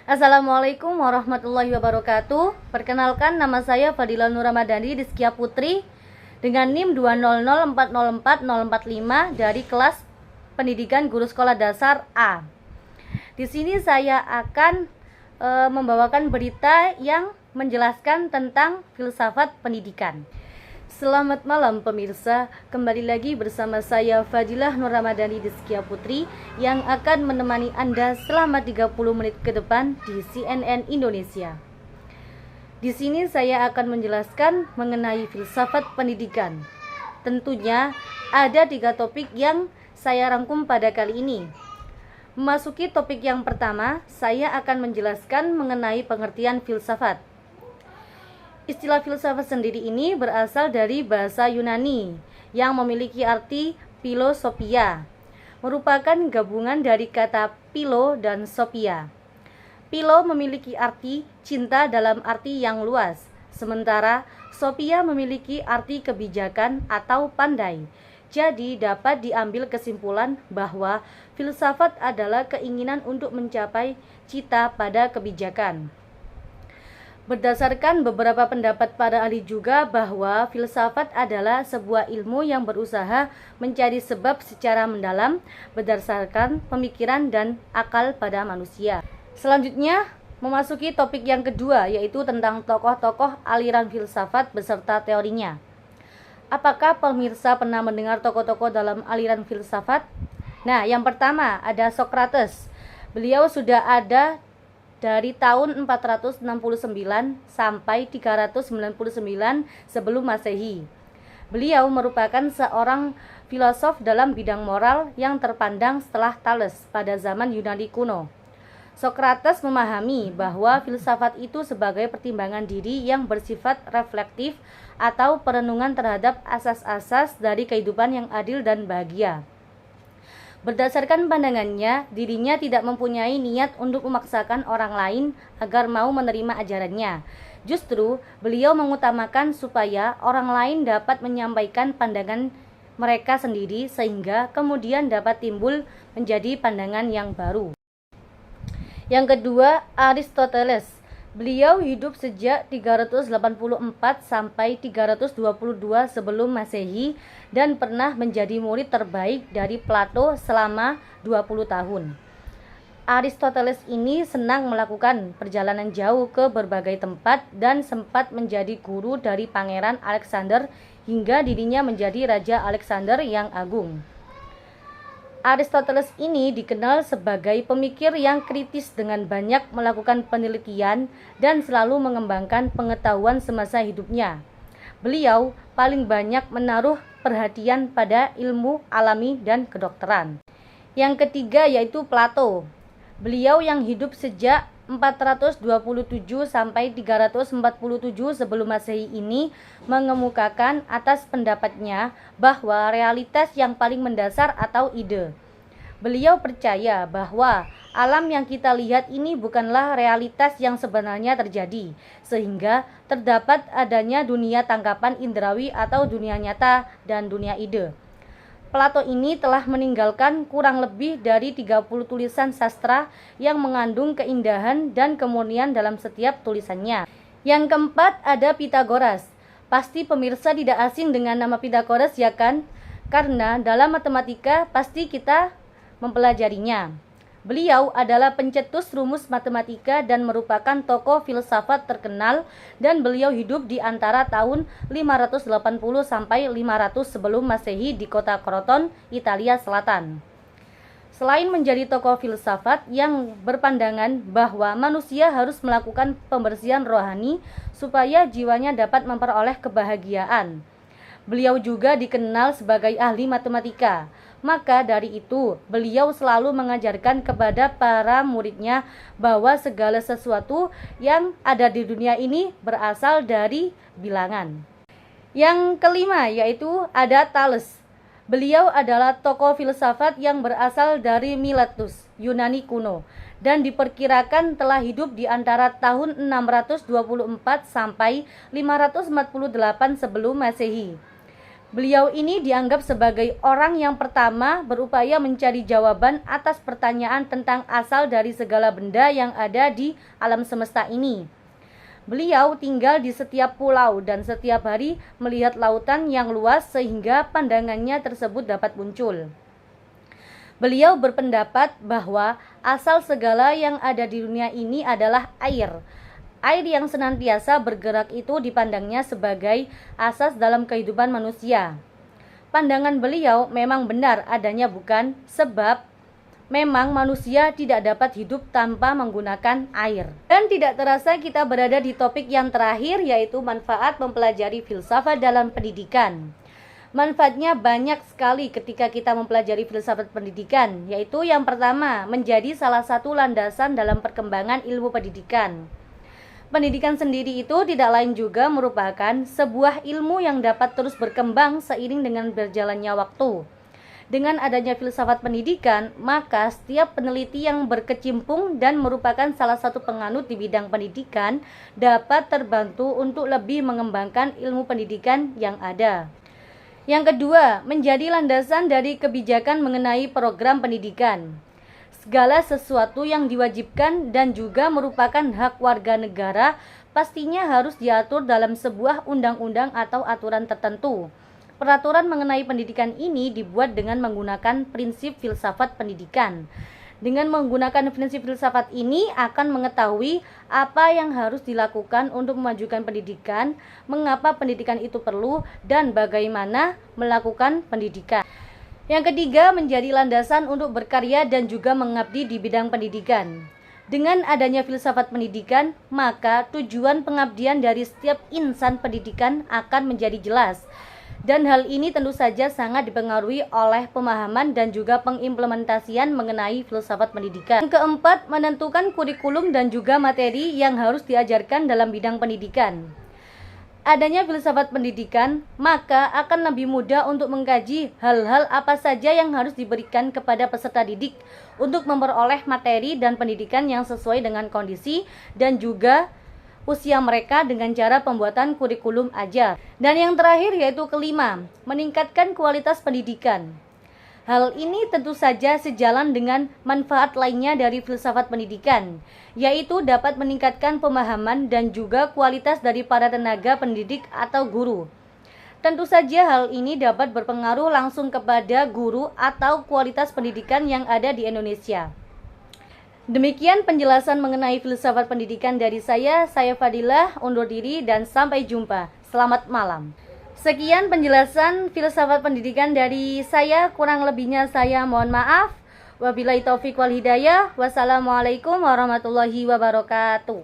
Assalamualaikum warahmatullahi wabarakatuh. Perkenalkan, nama saya Fadila Nur Ramadhani Rizkia Putri dengan NIM 200404045 dari kelas Pendidikan Guru Sekolah Dasar A. Di sini saya akan membawakan berita yang menjelaskan tentang filsafat pendidikan. Selamat malam pemirsa, kembali lagi bersama saya Fadilah Nur Ramadhani Rizkia Putri yang akan menemani Anda selama 30 menit ke depan di CNN Indonesia. Di sini saya akan menjelaskan mengenai filsafat pendidikan. Tentunya ada 3 topik yang saya rangkum pada kali ini. Memasuki topik yang pertama, saya akan menjelaskan mengenai pengertian filsafat. Istilah filsafat sendiri ini berasal dari bahasa Yunani yang memiliki arti philosophia, merupakan gabungan dari kata philo dan sophia. Philo memiliki arti cinta dalam arti yang luas, sementara sophia memiliki arti kebijakan atau pandai. Jadi dapat diambil kesimpulan bahwa filsafat adalah keinginan untuk mencapai cita pada kebijakan. Berdasarkan beberapa pendapat para ahli juga bahwa filsafat adalah sebuah ilmu yang berusaha mencari sebab secara mendalam berdasarkan pemikiran dan akal pada manusia. Selanjutnya, memasuki topik yang kedua, yaitu tentang tokoh-tokoh aliran filsafat beserta teorinya. Apakah pemirsa pernah mendengar tokoh-tokoh dalam aliran filsafat? Nah, yang pertama ada Socrates. Beliau sudah ada dari tahun 469 sampai 399 sebelum Masehi. Beliau merupakan seorang filosof dalam bidang moral yang terpandang setelah Thales pada zaman Yunani kuno. Socrates memahami bahwa filsafat itu sebagai pertimbangan diri yang bersifat reflektif atau perenungan terhadap asas-asas dari kehidupan yang adil dan bahagia. Berdasarkan pandangannya, dirinya tidak mempunyai niat untuk memaksakan orang lain agar mau menerima ajarannya. Justru, beliau mengutamakan supaya orang lain dapat menyampaikan pandangan mereka sendiri sehingga kemudian dapat timbul menjadi pandangan yang baru. Yang kedua, Aristoteles. Beliau hidup sejak 384 sampai 322 sebelum Masehi dan pernah menjadi murid terbaik dari Plato selama 20 tahun. Aristoteles ini senang melakukan perjalanan jauh ke berbagai tempat dan sempat menjadi guru dari Pangeran Alexander hingga dirinya menjadi Raja Alexander yang Agung. Aristoteles ini dikenal sebagai pemikir yang kritis dengan banyak melakukan penelitian dan selalu mengembangkan pengetahuan semasa hidupnya. Beliau paling banyak menaruh perhatian pada ilmu alami dan kedokteran. Yang ketiga yaitu Plato. Beliau yang hidup sejak 427 sampai 347 sebelum Masehi ini mengemukakan atas pendapatnya bahwa realitas yang paling mendasar atau ide. Beliau percaya bahwa alam yang kita lihat ini bukanlah realitas yang sebenarnya terjadi, sehingga terdapat adanya dunia tangkapan indrawi atau dunia nyata dan dunia ide. Plato ini telah meninggalkan kurang lebih dari 30 tulisan sastra yang mengandung keindahan dan kemurnian dalam setiap tulisannya. Yang keempat ada Pythagoras. Pasti pemirsa tidak asing dengan nama Pythagoras ya kan? Karena dalam matematika pasti kita mempelajarinya. Beliau adalah pencetus rumus matematika dan merupakan tokoh filsafat terkenal dan beliau hidup di antara tahun 580 sampai 500 sebelum Masehi di kota Kroton, Italia Selatan. Selain menjadi tokoh filsafat yang berpandangan bahwa manusia harus melakukan pembersihan rohani supaya jiwanya dapat memperoleh kebahagiaan, beliau juga dikenal sebagai ahli matematika. Maka dari itu, beliau selalu mengajarkan kepada para muridnya bahwa segala sesuatu yang ada di dunia ini berasal dari bilangan. Yang kelima yaitu ada Thales. Beliau adalah tokoh filsafat yang berasal dari Miletus, Yunani kuno, dan diperkirakan telah hidup di antara tahun 624 sampai 548 sebelum Masehi. Beliau ini dianggap sebagai orang yang pertama berupaya mencari jawaban atas pertanyaan tentang asal dari segala benda yang ada di alam semesta ini. Beliau tinggal di setiap pulau dan setiap hari melihat lautan yang luas sehingga pandangannya tersebut dapat muncul. Beliau berpendapat bahwa asal segala yang ada di dunia ini adalah air. Air yang senantiasa bergerak itu dipandangnya sebagai asas dalam kehidupan manusia. Pandangan beliau memang benar adanya bukan, sebab memang manusia tidak dapat hidup tanpa menggunakan air. Dan tidak terasa kita berada di topik yang terakhir, yaitu manfaat mempelajari filsafat dalam pendidikan. Manfaatnya banyak sekali ketika kita mempelajari filsafat pendidikan, yaitu yang pertama, menjadi salah satu landasan dalam perkembangan ilmu pendidikan. Pendidikan sendiri itu tidak lain juga merupakan sebuah ilmu yang dapat terus berkembang seiring dengan berjalannya waktu. Dengan adanya filsafat pendidikan, maka setiap peneliti yang berkecimpung dan merupakan salah satu penganut di bidang pendidikan dapat terbantu untuk lebih mengembangkan ilmu pendidikan yang ada. Yang kedua, menjadi landasan dari kebijakan mengenai program pendidikan. Segala sesuatu yang diwajibkan dan juga merupakan hak warga negara pastinya harus diatur dalam sebuah undang-undang atau aturan tertentu. Peraturan mengenai pendidikan ini dibuat dengan menggunakan prinsip filsafat pendidikan. Dengan menggunakan prinsip filsafat ini akan mengetahui apa yang harus dilakukan untuk memajukan pendidikan, mengapa pendidikan itu perlu, dan bagaimana melakukan pendidikan. Yang ketiga, menjadi landasan untuk berkarya dan juga mengabdi di bidang pendidikan. Dengan adanya filsafat pendidikan, maka tujuan pengabdian dari setiap insan pendidikan akan menjadi jelas. Dan hal ini tentu saja sangat dipengaruhi oleh pemahaman dan juga pengimplementasian mengenai filsafat pendidikan. Yang keempat, menentukan kurikulum dan juga materi yang harus diajarkan dalam bidang pendidikan. Adanya filsafat pendidikan, maka akan lebih mudah untuk mengkaji hal-hal apa saja yang harus diberikan kepada peserta didik untuk memperoleh materi dan pendidikan yang sesuai dengan kondisi dan juga usia mereka dengan cara pembuatan kurikulum ajar. Dan yang terakhir yaitu kelima, meningkatkan kualitas pendidikan. Hal ini tentu saja sejalan dengan manfaat lainnya dari filsafat pendidikan, yaitu dapat meningkatkan pemahaman dan juga kualitas dari para tenaga pendidik atau guru. Tentu saja hal ini dapat berpengaruh langsung kepada guru atau kualitas pendidikan yang ada di Indonesia. Demikian penjelasan mengenai filsafat pendidikan dari saya Fadilah, undur diri dan sampai jumpa. Selamat malam. Sekian penjelasan filsafat pendidikan dari saya, kurang lebihnya saya mohon maaf. Wabillahi taufiq wal hidayah. Wassalamualaikum warahmatullahi wabarakatuh.